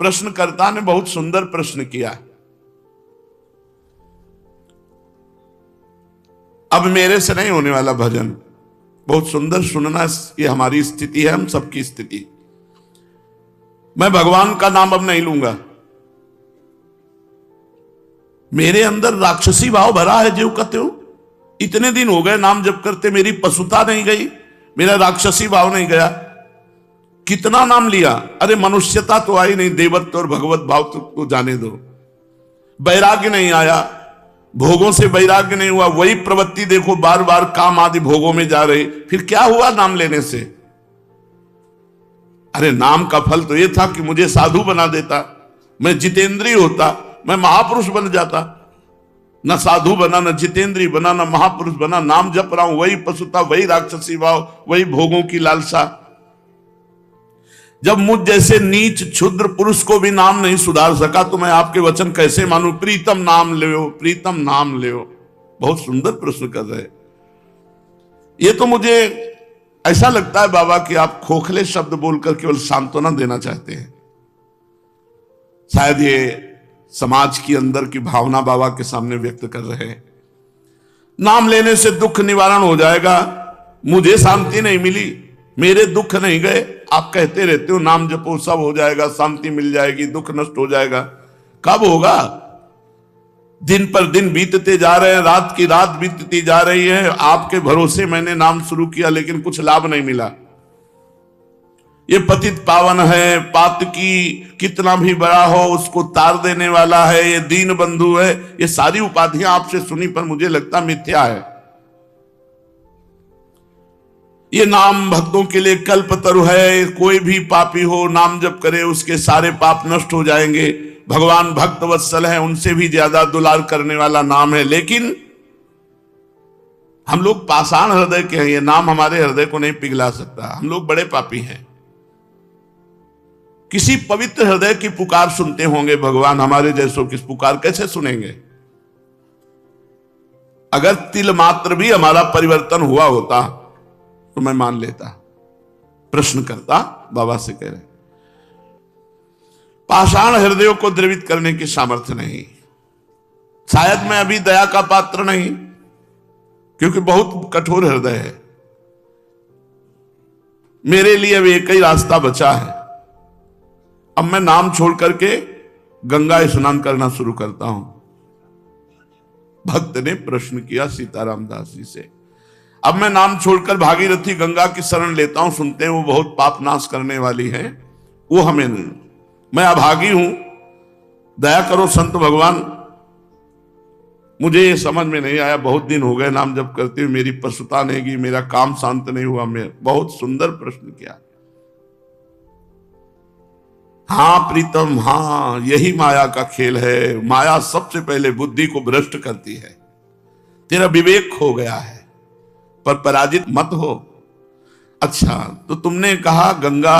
प्रश्नकर्ता ने बहुत सुंदर प्रश्न किया। अब मेरे से नहीं होने वाला भजन, बहुत सुंदर सुनना, ये हमारी स्थिति है, हम सबकी स्थिति। मैं भगवान का नाम अब नहीं लूंगा। मेरे अंदर राक्षसी भाव भरा है, जो कहते हो इतने दिन हो गए नाम जप करते, मेरी पशुता नहीं गई, मेरा राक्षसी भाव नहीं गया। कितना नाम लिया, अरे मनुष्यता तो आई नहीं, देवत्व और भगवत भाव तो जाने दो। वैराग्य नहीं आया, भोगों से वैराग्य नहीं हुआ, वही प्रवृत्ति देखो बार बार काम आदि भोगों में जा रहे। फिर क्या हुआ नाम लेने से? अरे नाम का फल तो यह था कि मुझे साधु बना देता, मैं जितेंद्रिय होता, मैं महापुरुष बन जाता। न साधु बना, न जितेंद्रिय बना, न महापुरुष बना। नाम जप रहा हूं, वही पशुता, वही राक्षसी भाव, वही भोगों की लालसा। जब मुझ जैसे नीच क्षुद्र पुरुष को भी नाम नहीं सुधार सका, तो मैं आपके वचन कैसे मानूं? प्रीतम नाम लो, प्रीतम नाम लो। बहुत सुंदर प्रश्न कर रहे। ये तो मुझे ऐसा लगता है बाबा कि आप खोखले शब्द बोलकर केवल सांत्वना देना चाहते हैं। शायद ये समाज की अंदर की भावना बाबा के सामने व्यक्त कर रहे हैं। नाम लेने से दुख निवारण हो जाएगा, मुझे शांति नहीं मिली, मेरे दुख नहीं गए। आप कहते रहते हो नाम जपो सब हो जाएगा, शांति मिल जाएगी, दुख नष्ट हो जाएगा। कब होगा? दिन पर दिन बीतते जा रहे हैं, रात की रात बीतती जा रही है। आपके भरोसे मैंने नाम शुरू किया, लेकिन कुछ लाभ नहीं मिला। ये पतित पावन है, पातकी कितना भी बड़ा हो उसको तार देने वाला है, ये दीन बंधु है। ये सारी उपाधियां आपसे सुनी पर मुझे लगता मिथ्या है। ये नाम भक्तों के लिए कल्पतरु है। कोई भी पापी हो नाम जप करे, उसके सारे पाप नष्ट हो जाएंगे। भगवान भक्त वत्सल है, उनसे भी ज्यादा दुलार करने वाला नाम है। लेकिन हम लोग पाषाण हृदय के हैं, ये नाम हमारे हृदय को नहीं पिघला सकता। हम लोग बड़े पापी हैं। किसी पवित्र हृदय की पुकार सुनते होंगे भगवान, हमारे जैसों की पुकार कैसे सुनेंगे? अगर तिल मात्र भी हमारा परिवर्तन हुआ होता तो मैं मान लेता। प्रश्न करता बाबा से कह रहे, पाषाण हृदयों को द्रवित करने की सामर्थ्य नहीं। शायद मैं अभी दया का पात्र नहीं, क्योंकि बहुत कठोर हृदय है। मेरे लिए अब एक ही रास्ता बचा है। अब मैं नाम छोड़ करके गंगा स्नान करना शुरू करता हूं। भक्त ने प्रश्न किया सीताराम दास जी से। अब मैं नाम छोड़कर भागीरथी गंगा की शरण लेता हूं। सुनते हैं वो बहुत पाप नाश करने वाली है, वो हमें नहीं। मैं अभागी हूं, दया करो संत भगवान। मुझे ये समझ में नहीं आया, बहुत दिन हो गए नाम जप करते हुए, मेरी पशुता नहीं गई, मेरा काम शांत नहीं हुआ। मैं बहुत सुंदर प्रश्न किया। हाँ प्रीतम, हाँ यही माया का खेल है। माया सबसे पहले बुद्धि को भ्रष्ट करती है। तेरा विवेक खो गया है, पर पराजित मत हो। अच्छा, तो तुमने कहा गंगा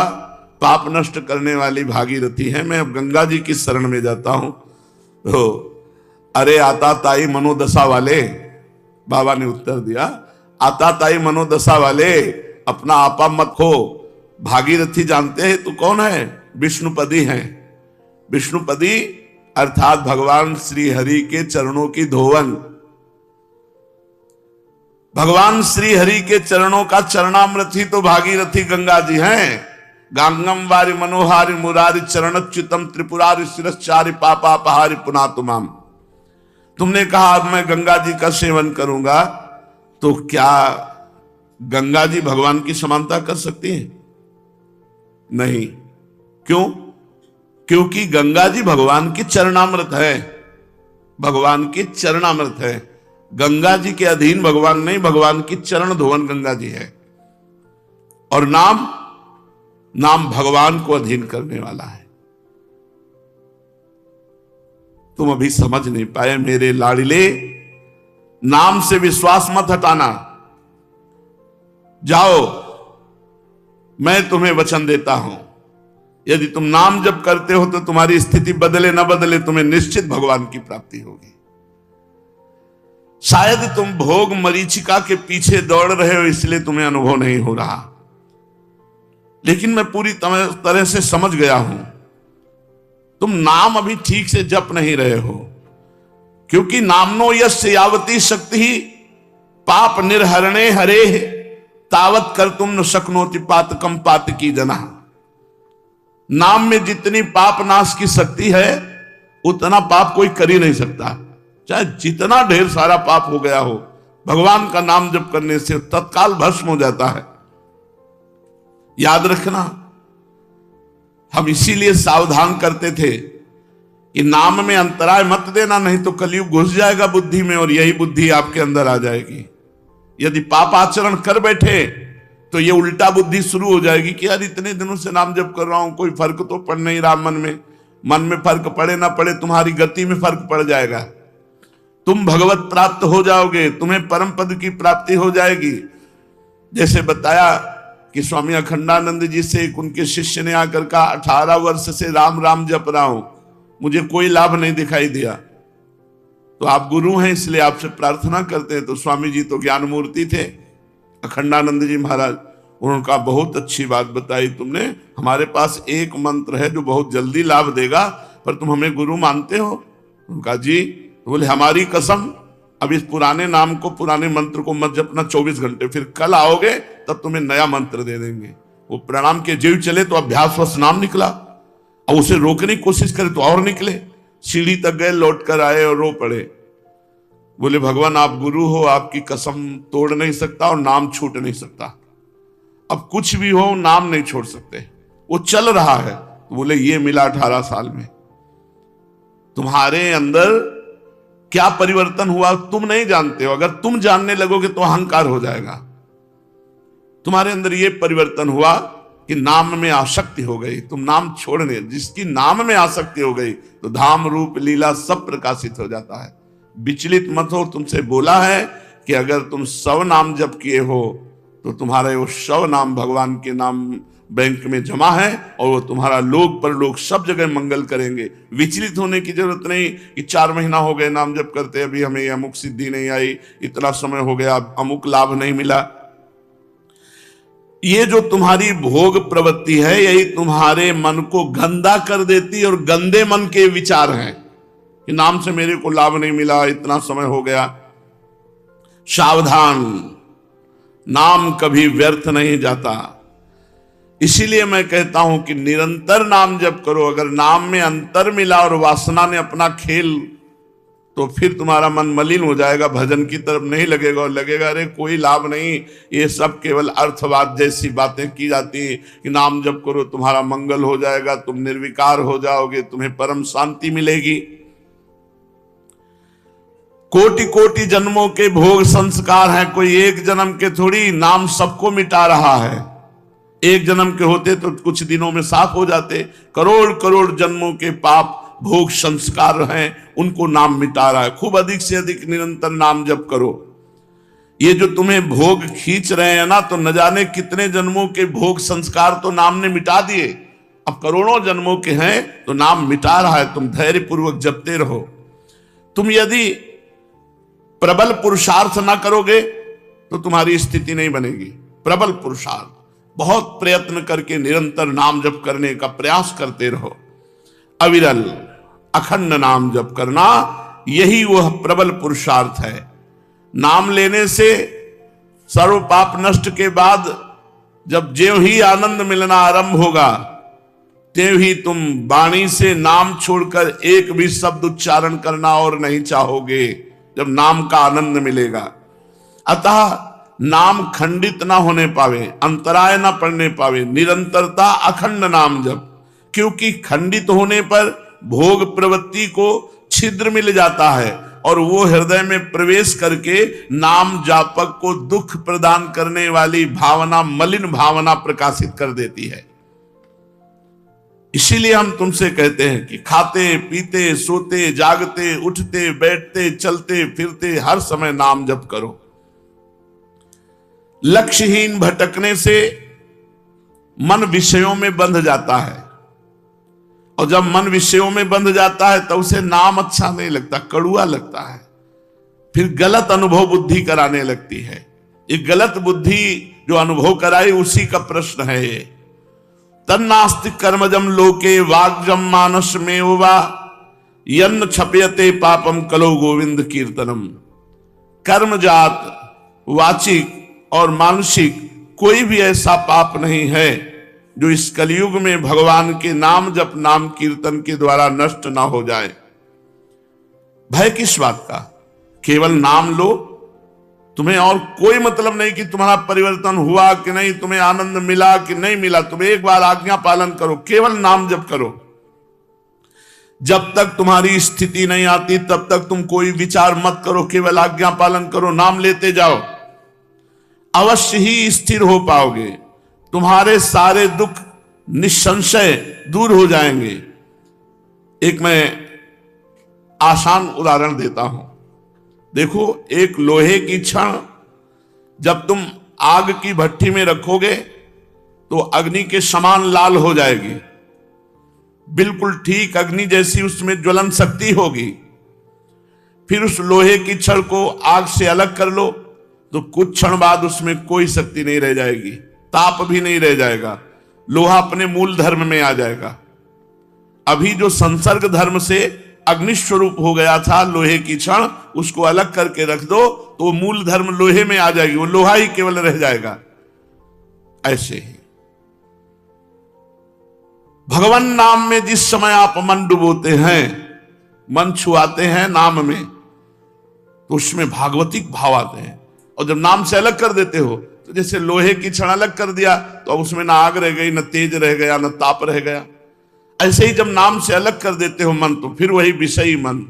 पाप नष्ट करने वाली भागीरथी है, मैं अब गंगा जी की शरण में जाता हूं। तो अरे आता ताई मनोदशा वाले, बाबा ने उत्तर दिया, आता ताई मनोदशा वाले, अपना आपा मत खो। भागीरथी जानते हैं तो कौन है? विष्णुपदी हैं। विष्णुपदी अर्थात भगवान श्री हरि के चरणों की धोवन। भगवान श्री हरि के चरणों का चरणामृत ही तो भागीरथी गंगा जी हैं। गांगम वारि मनोहारि मुरारि चरणच्युतम त्रिपुरारि शिरश्चारि पापापहारि पुनातुमाम। तुमने कहा अब मैं गंगा जी का सेवन करूंगा, तो क्या गंगा जी भगवान की समानता कर सकती हैं? नहीं। क्यों? क्योंकि गंगा जी भगवान की चरणामृत है। भगवान की चरणामृत है। गंगा जी के अधीन भगवान नहीं, भगवान की चरण धोवन गंगा जी है। और नाम भगवान को अधीन करने वाला है। तुम अभी समझ नहीं पाए मेरे लाडिले। नाम से विश्वास मत हटाना। जाओ, मैं तुम्हें वचन देता हूं, यदि तुम नाम जप करते हो तो तुम्हारी स्थिति बदले न बदले, तुम्हें निश्चित भगवान की प्राप्ति होगी। शायद तुम भोग मरीचिका के पीछे दौड़ रहे हो, इसलिए तुम्हें अनुभव नहीं हो रहा। लेकिन मैं पूरी तरह से समझ गया हूं तुम नाम अभी ठीक से जप नहीं रहे हो, क्योंकि नामनो यस्य यावती शक्ति ही पाप निर्हरणे हरे तावत कर तुम न शक्नोति पातकम पातकी जना। नाम में जितनी पाप नाश की शक्ति है उतना पाप कोई कर ही नहीं सकता। चाहे जितना ढेर सारा पाप हो गया हो, भगवान का नाम जप करने से तत्काल भस्म हो जाता है। याद रखना, हम इसीलिए सावधान करते थे कि नाम में अंतराय मत देना, नहीं तो कलयुग घुस जाएगा बुद्धि में और यही बुद्धि आपके अंदर आ जाएगी। यदि पाप आचरण कर बैठे तो ये उल्टा बुद्धि शुरू हो जाएगी कि यार इतने दिनों से नाम जप कर रहा हूं, कोई फर्क तो पड़ नहीं रहा मन में फर्क पड़े ना पड़े, तुम्हारी गति में फर्क पड़ जाएगा। तुम भगवत प्राप्त हो जाओगे, तुम्हें परम पद की प्राप्ति हो जाएगी। जैसे बताया कि स्वामी अखंडानंद जी से उनके शिष्य ने आकर कहा 18 वर्ष से राम राम जप रहा हूं, मुझे कोई लाभ नहीं दिखाई दिया। तो आप गुरु हैं इसलिए आपसे प्रार्थना करते हैं। तो स्वामी जी तो ज्ञान मूर्ति थे, अखंडानंद जी महाराज, उन्होंने कहा बहुत अच्छी बात बताई तुमने, हमारे पास एक मंत्र है जो बहुत जल्दी लाभ देगा, पर तुम हमें गुरु मानते हो? उनका जी। तो बोले हमारी कसम, अब इस पुराने नाम को, पुराने मंत्र को मत जपना 24 घंटे, फिर कल आओगे तब तुम्हें नया मंत्र दे देंगे। वो प्रणाम के जीव चले तो अभ्यासवश नाम निकला, और उसे रोकने की कोशिश करे तो और निकले। सीढ़ी तक गए, लौट कर आए और रो पड़े। बोले भगवान आप गुरु हो, आपकी कसम तोड़ नहीं सकता और नाम छूट नहीं सकता। अब कुछ भी हो नाम नहीं छोड़ सकते, वो चल रहा है। तो बोले ये मिला 18 साल में, तुम्हारे अंदर क्या परिवर्तन हुआ तुम नहीं जानते हो। अगर तुम जानने लगोगे तो अहंकार हो जाएगा। तुम्हारे अंदर ये परिवर्तन हुआ कि नाम में आसक्ति हो गई, तुम नाम छोड़ने, जिसकी नाम में आसक्ति हो गई तो धाम रूप लीला सब प्रकाशित हो जाता है। विचलित मत हो, तुमसे बोला है कि अगर तुम 100 नाम जप किए हो तो तुम्हारे वो 100 नाम भगवान के नाम बैंक में जमा है और वो तुम्हारा लोक परलोक सब जगह मंगल करेंगे। विचलित होने की जरूरत नहीं कि 4 महीना हो गए नाम जप करते, अभी हमें अमुक सिद्धि नहीं आई, इतना समय हो गया अमुक लाभ नहीं मिला। ये जो तुम्हारी भोग प्रवृत्ति है यही तुम्हारे मन को गंदा कर देती, और गंदे मन के विचार हैं कि नाम से मेरे को लाभ नहीं मिला, इतना समय हो गया। सावधान, नाम कभी व्यर्थ नहीं जाता। इसीलिए मैं कहता हूं कि निरंतर नाम जप करो। अगर नाम में अंतर मिला और वासना ने अपना खेल, तो फिर तुम्हारा मन मलिन हो जाएगा, भजन की तरफ नहीं लगेगा और लगेगा अरे कोई लाभ नहीं, ये सब केवल अर्थवाद जैसी बातें की जाती हैं कि नाम जप करो तुम्हारा मंगल हो जाएगा, तुम निर्विकार हो जाओगे, तुम्हें परम शांति मिलेगी। कोटि कोटि जन्मों के भोग संस्कार हैं, कोई एक जन्म के थोड़ी। नाम सबको मिटा रहा है। एक जन्म के होते तो कुछ दिनों में साफ हो जाते, करोड़ करोड़ जन्मों के पाप भोग संस्कार हैं, उनको नाम मिटा रहा है। खूब अधिक से अधिक निरंतर नाम जप करो। ये जो तुम्हें भोग खींच रहे हैं ना, तो न जाने कितने जन्मों के भोग संस्कार तो नाम ने मिटा दिए, अब करोड़ों जन्मों के हैं तो नाम मिटा रहा है। तुम धैर्य पूर्वक जपते रहो। तुम यदि प्रबल पुरुषार्थ ना करोगे तो तुम्हारी स्थिति नहीं बनेगी। प्रबल पुरुषार्थ, बहुत प्रयत्न करके निरंतर नाम जप करने का प्रयास करते रहो। अविरल अखंड नाम जप करना, यही वह प्रबल पुरुषार्थ है। नाम लेने से सर्व पाप नष्ट के बाद जब ज्यों ही आनंद मिलना आरंभ होगा, त्यों ही तुम वाणी से नाम छोड़कर एक भी शब्द उच्चारण करना और नहीं चाहोगे, जब नाम का आनंद मिलेगा। अतः नाम खंडित ना होने पावे, अंतराय ना पड़ने पावे, निरंतरता अखंड नाम जप। क्योंकि खंडित होने पर भोग प्रवृत्ति को छिद्र मिल जाता है और वो हृदय में प्रवेश करके नाम जापक को दुख प्रदान करने वाली भावना, मलिन भावना प्रकाशित कर देती है। इसीलिए हम तुमसे कहते हैं कि खाते पीते सोते जागते उठते बैठते चलते फिरते हर समय नाम जप करो। लक्ष्यहीन भटकने से मन विषयों में बंध जाता है, और जब मन विषयों में बंध जाता है तो उसे नाम अच्छा नहीं लगता, कड़ुआ लगता है। फिर गलत अनुभव बुद्धि कराने लगती है। ये गलत बुद्धि जो अनुभव कराई उसी का प्रश्न है ये। तन्नास्ति कर्मजम लोके वाग्जम मानस में वा यन्न छपयते पापम कलो गोविंद कीर्तनम। कर्मजात, वाचिक और मानसिक कोई भी ऐसा पाप नहीं है जो इस कलयुग में भगवान के नाम जप, नाम कीर्तन के द्वारा नष्ट ना हो जाए। भय किस बात का? केवल नाम लो, तुम्हें और कोई मतलब नहीं कि तुम्हारा परिवर्तन हुआ कि नहीं, तुम्हें आनंद मिला कि नहीं मिला। तुम एक बार आज्ञा पालन करो, केवल नाम जप करो। जब तक तुम्हारी स्थिति नहीं आती तब तक तुम कोई विचार मत करो, केवल आज्ञा पालन करो, नाम लेते जाओ, अवश्य ही स्थिर हो पाओगे। तुम्हारे सारे दुख निसंशय दूर हो जाएंगे। एक मैं आसान उदाहरण देता हूं। देखो, एक लोहे की छड़ जब तुम आग की भट्टी में रखोगे तो अग्नि के समान लाल हो जाएगी, बिल्कुल ठीक अग्नि जैसी उसमें ज्वलन शक्ति होगी। फिर उस लोहे की छड़ को आग से अलग कर लो तो कुछ क्षण बाद उसमें कोई शक्ति नहीं रह जाएगी, ताप भी नहीं रह जाएगा, लोहा अपने मूल धर्म में आ जाएगा। अभी जो संसर्ग धर्म से अग्नि स्वरूप हो गया था लोहे की छड़, उसको अलग करके रख दो तो वो मूल धर्म लोहे में आ जाएगी, वो लोहा ही केवल रह जाएगा। ऐसे ही भगवान नाम में जिस समय आप मन डुबोते हैं, मन छुआते हैं नाम में, तो उसमें भागवतिक भाव आते हैं। और जब नाम से अलग कर देते हो तो जैसे लोहे की छड़ अलग कर दिया तो अब उसमें ना आग रह गई, न तेज रह गया, न ताप रह गया। ऐसे ही जब नाम से अलग कर देते हो मन, तो फिर वही विषयी मन,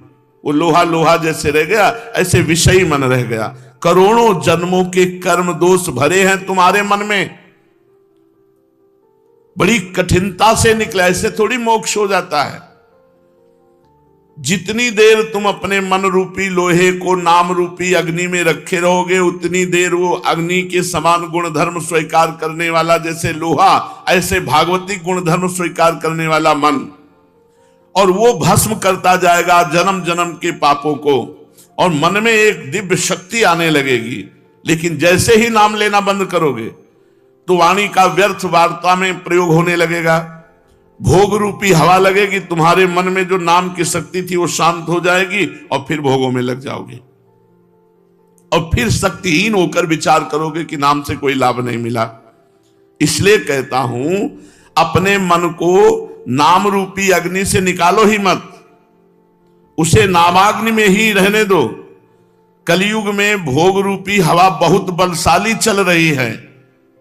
वो लोहा लोहा जैसे रह गया, ऐसे विषयी मन रह गया। करोड़ों जन्मों के कर्म दोष भरे हैं तुम्हारे मन में, बड़ी कठिनता से निकला, ऐसे थोड़ी मोक्ष हो जाता है। जितनी देर तुम अपने मन रूपी लोहे को नाम रूपी अग्नि में रखे रहोगे, उतनी देर वो अग्नि के समान गुण धर्म स्वीकार करने वाला जैसे लोहा, ऐसे भागवतिक गुण धर्म स्वीकार करने वाला मन, और वो भस्म करता जाएगा जन्म जन्म के पापों को, और मन में एक दिव्य शक्ति आने लगेगी। लेकिन जैसे ही नाम लेना बंद करोगे तो वाणी का व्यर्थ वार्ता में प्रयोग होने लगेगा, भोग रूपी हवा लगेगी, तुम्हारे मन में जो नाम की शक्ति थी वो शांत हो जाएगी और फिर भोगों में लग जाओगे। और फिर शक्तिहीन होकर विचार करोगे कि नाम से कोई लाभ नहीं मिला। इसलिए कहता हूं, अपने मन को नाम रूपी अग्नि से निकालो ही मत, उसे नामाग्नि में ही रहने दो। कलयुग में भोग रूपी हवा बहुत बलशाली चल रही है,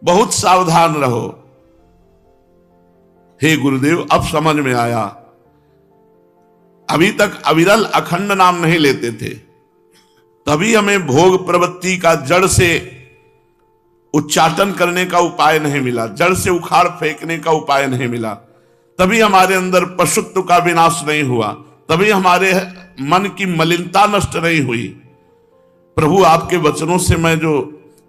बहुत सावधान रहो। हे गुरुदेव, अब समझ में आया। अभी तक अविरल अखंड नाम नहीं लेते थे, तभी हमें भोग प्रवृत्ति का जड़ से उच्चाटन करने का उपाय नहीं मिला, जड़ से उखाड़ फेंकने का उपाय नहीं मिला, तभी हमारे अंदर पशुत्व का विनाश नहीं हुआ, तभी हमारे मन की मलिनता नष्ट नहीं हुई। प्रभु, आपके वचनों से मैं जो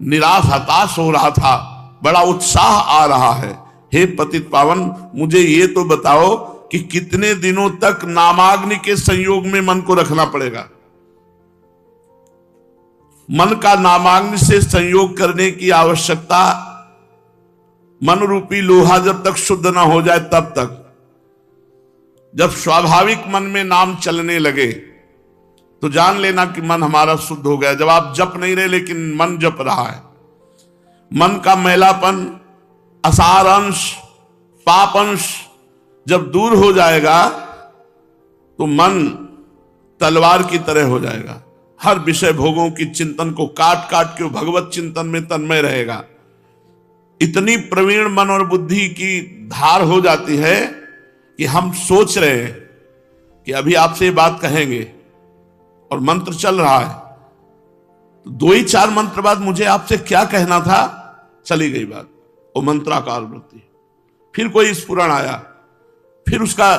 निराश हताश हो रहा था, बड़ा उत्साह आ रहा है। हे पतित पावन, मुझे ये तो बताओ कि कितने दिनों तक नामाग्नि के संयोग में मन को रखना पड़ेगा। मन का नामाग्नि से संयोग करने की आवश्यकता, मन रूपी लोहा जब तक शुद्ध ना हो जाए तब तक। जब स्वाभाविक मन में नाम चलने लगे तो जान लेना कि मन हमारा शुद्ध हो गया। जब आप जप नहीं रहे लेकिन मन जप रहा है, मन का मैलापन, असार अंश, पाप अंश जब दूर हो जाएगा तो मन तलवार की तरह हो जाएगा। हर विषय भोगों की चिंतन को काट काट के भगवत चिंतन में तन्मय रहेगा। इतनी प्रवीण मन और बुद्धि की धार हो जाती है कि हम सोच रहे हैं कि अभी आपसे ये बात कहेंगे और मंत्र चल रहा है, तो 2 ही 4 मंत्र बाद मुझे आपसे क्या कहना था, चली गई बात। वो मंत्राकार वृत्ति। फिर कोई स्फुरण आया, फिर उसका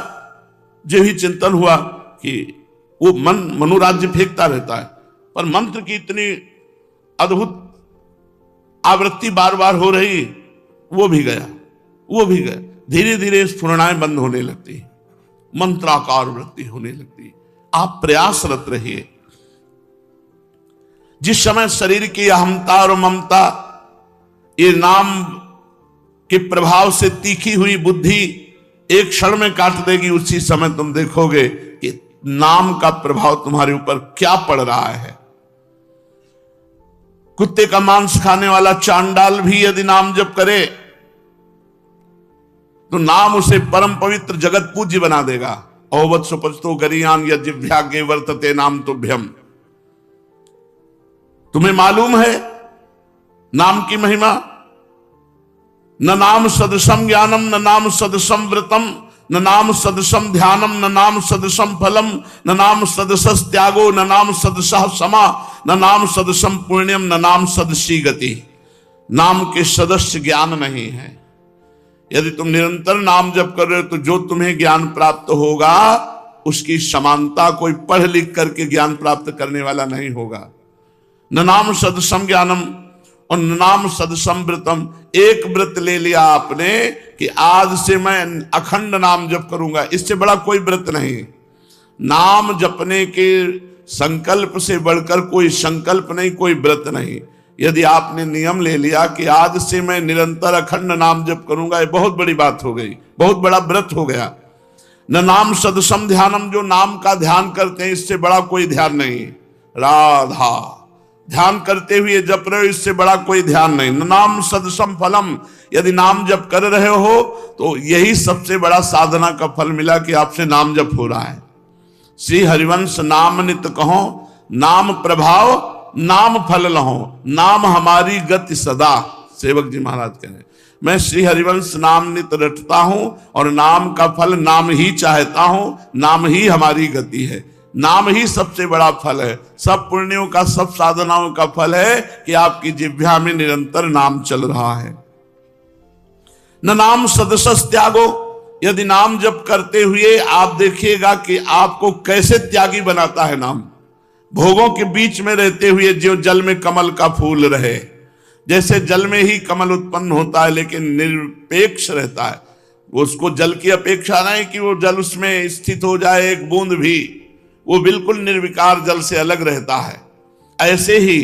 जो ही चिंतन हुआ कि वो मन मनोराज्य फेंकता रहता है, पर मंत्र की इतनी अद्भुत आवृत्ति बार बार हो रही, वो भी गया, वो भी गया। धीरे धीरे स्फुरणाएं बंद होने लगती, मंत्राकार वृत्ति होने लगती। आप प्रयासरत रहिए। जिस समय शरीर की अहमता और ममता, ये नाम कि प्रभाव से तीखी हुई बुद्धि एक क्षण में काट देगी, उसी समय तुम देखोगे कि नाम का प्रभाव तुम्हारे ऊपर क्या पड़ रहा है। कुत्ते का मांस खाने वाला चांडाल भी यदि नाम जप करे तो नाम उसे परम पवित्र जगत पूज्य बना देगा। औवत सुपचतो गरियान यज्ञ वर्तते नाम तुभ्यम। तुम्हें मालूम है नाम की महिमा? न नाम सदृशम ज्ञानम, न नाम सदृशम व्रतम, न नाम सदृशम ध्यानम, न नाम सदृशम फलम, न नाम सदृशस त्यागो, न नाम सदृशः क्षमा, न नाम सदृशम पुण्यम, न नाम सदृशी गति। नाम के सदस्य ज्ञान नहीं है। यदि तुम निरंतर नाम जप कर रहे हो तो जो तुम्हें ज्ञान प्राप्त होगा उसकी समानता कोई पढ़ लिख करके ज्ञान प्राप्त करने वाला नहीं होगा। न नाम सदृशम ज्ञानम और न नाम सदृशम व्रतम। एक व्रत ले लिया आपने कि आज से मैं अखंड नाम जप करूंगा, इससे बड़ा कोई व्रत नहीं। नाम जपने के संकल्प से बढ़कर कोई संकल्प नहीं, कोई व्रत नहीं। यदि आपने नियम ले लिया कि आज से मैं निरंतर अखंड नाम जप करूंगा, ये बहुत बड़ी बात हो गई, बहुत बड़ा व्रत हो गया। न नाम सदसम ध्यानम, जो नाम का ध्यान करते हैं इससे बड़ा कोई ध्यान नहीं। राधा ध्यान करते हुए जप रहे हो, इससे बड़ा कोई ध्यान नहीं। न नाम सदसम फलम, यदि नाम जप कर रहे हो तो यही सबसे बड़ा साधना का फल मिला कि आपसे नाम जप हो रहा है। श्री हरिवंश नाम नित कहो, नाम प्रभाव नाम फल लहो, नाम हमारी गति सदा। सेवक जी महाराज कह रहे, मैं श्री हरिवंश नाम नित रटता हूं और नाम का फल नाम ही चाहता हूं, नाम ही हमारी गति है, नाम ही सबसे बड़ा फल है। सब पुण्यों का, सब साधनाओं का फल है कि आपकी जिह्वा में निरंतर नाम चल रहा है। न नाम सदसस त्यागो, यदि नाम जप करते हुए आप देखिएगा कि आपको कैसे त्यागी बनाता है नाम। भोगों के बीच में रहते हुए जो जल में कमल का फूल रहे, जैसे जल में ही कमल उत्पन्न होता है लेकिन निरपेक्ष रहता है, उसको जल की अपेक्षा नहीं कि वो जल उसमें स्थित हो जाए एक बूंद भी, वो बिल्कुल निर्विकार जल से अलग रहता है। ऐसे ही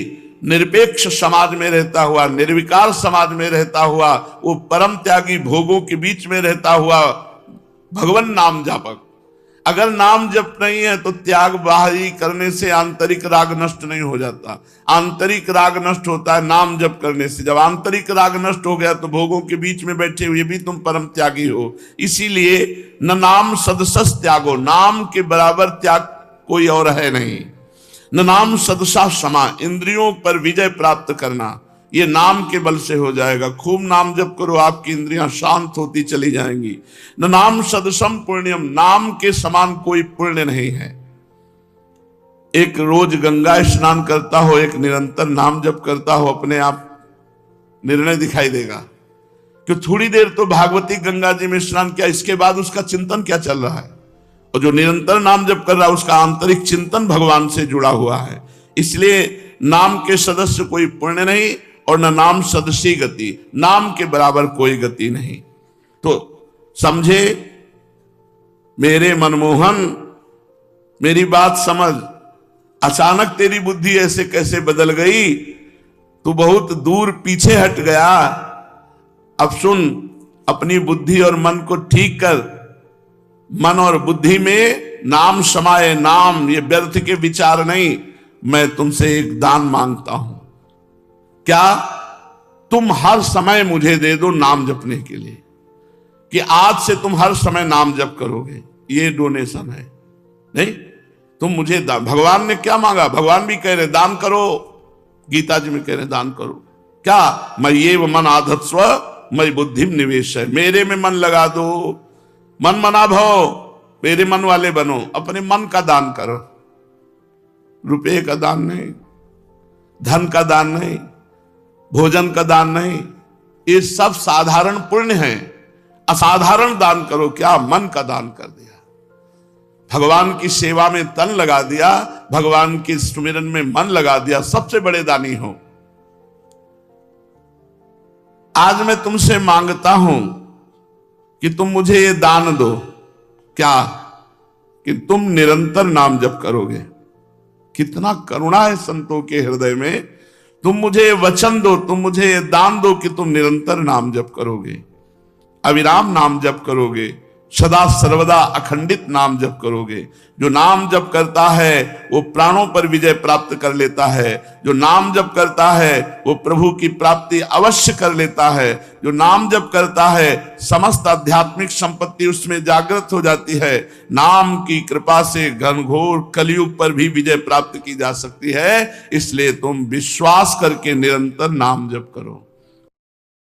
निरपेक्ष समाज में रहता हुआ, निर्विकार समाज में रहता हुआ, वो परम त्यागी भोगों के बीच में रहता हुआ भगवान नाम जापक। अगर नाम जप नहीं है तो त्याग बाहरी करने से आंतरिक राग नष्ट नहीं हो जाता। आंतरिक राग नष्ट होता है नाम जप करने से। जब आंतरिक राग नष्ट हो गया तो भोगों के बीच में बैठे हुए भी तुम परम त्यागी हो। इसीलिए न नाम सदसस त्यागो, नाम के बराबर त्याग कोई और है नहीं। न नाम सदसा क्षमा, इंद्रियों पर विजय प्राप्त करना ये नाम के बल से हो जाएगा। खूब नाम जप करो, आपकी इंद्रियां शांत होती चली जाएंगी। न नाम सदसम पुण्यम, नाम के समान कोई पुण्य नहीं है। एक रोज गंगा स्नान करता हो, एक निरंतर नाम जप करता हो, अपने आप निर्णय दिखाई देगा कि थोड़ी देर तो भागवती गंगा जी में स्नान किया, इसके बाद उसका चिंतन क्या चल रहा है। और जो निरंतर नाम जप कर रहा है उसका आंतरिक चिंतन भगवान से जुड़ा हुआ है। इसलिए नाम के सदस्य कोई पुण्य नहीं और न नाम सदसी गति, नाम के बराबर कोई गति नहीं। तो समझे मेरे मनमोहन, मेरी बात समझ। अचानक तेरी बुद्धि ऐसे कैसे बदल गई, तू बहुत दूर पीछे हट गया। अब सुन, अपनी बुद्धि और मन को ठीक कर। मन और बुद्धि में नाम समाये, नाम ये व्यर्थ के विचार नहीं। मैं तुमसे एक दान मांगता हूं। क्या? तुम हर समय मुझे दे दो नाम जपने के लिए, कि आज से तुम हर समय नाम जप करोगे। ये डोनेशन है, नहीं तुम मुझे भगवान ने क्या मांगा? भगवान भी कह रहे दान करो, गीता जी में कह रहे दान करो। क्या? मैं ये मन आधत्स्व मैं बुद्धि निवेश है, मेरे में मन लगा दो। मन मना भव, मेरे मन वाले बनो, अपने मन का दान करो। रुपये का दान नहीं, धन का दान नहीं, भोजन का दान नहीं, ये सब साधारण पुण्य है। असाधारण दान करो। क्या? मन का दान कर दिया, भगवान की सेवा में तन लगा दिया, भगवान के सुमिरन में मन लगा दिया, सबसे बड़े दानी हो। आज मैं तुमसे मांगता हूं कि तुम मुझे ये दान दो। क्या? कि तुम निरंतर नाम जप करोगे। कितना करुणा है संतों के हृदय में। तुम मुझे वचन दो, तुम मुझे ये दान दो कि तुम निरंतर नाम जप करोगे। अविराम नाम जप करोगे, सदा सर्वदा अखंडित नाम जप करोगे, जो नाम जप करता है वो प्राणों पर विजय प्राप्त कर लेता है, जो नाम जप करता है वो प्रभु की प्राप्ति अवश्य कर लेता है, जो नाम जप करता है समस्त आध्यात्मिक संपत्ति उसमें जागृत हो जाती है। नाम की कृपा से घनघोर कलयुग पर भी विजय प्राप्त की जा सकती है। इसलिए तुम विश्वास करके निरंतर नाम जप करो।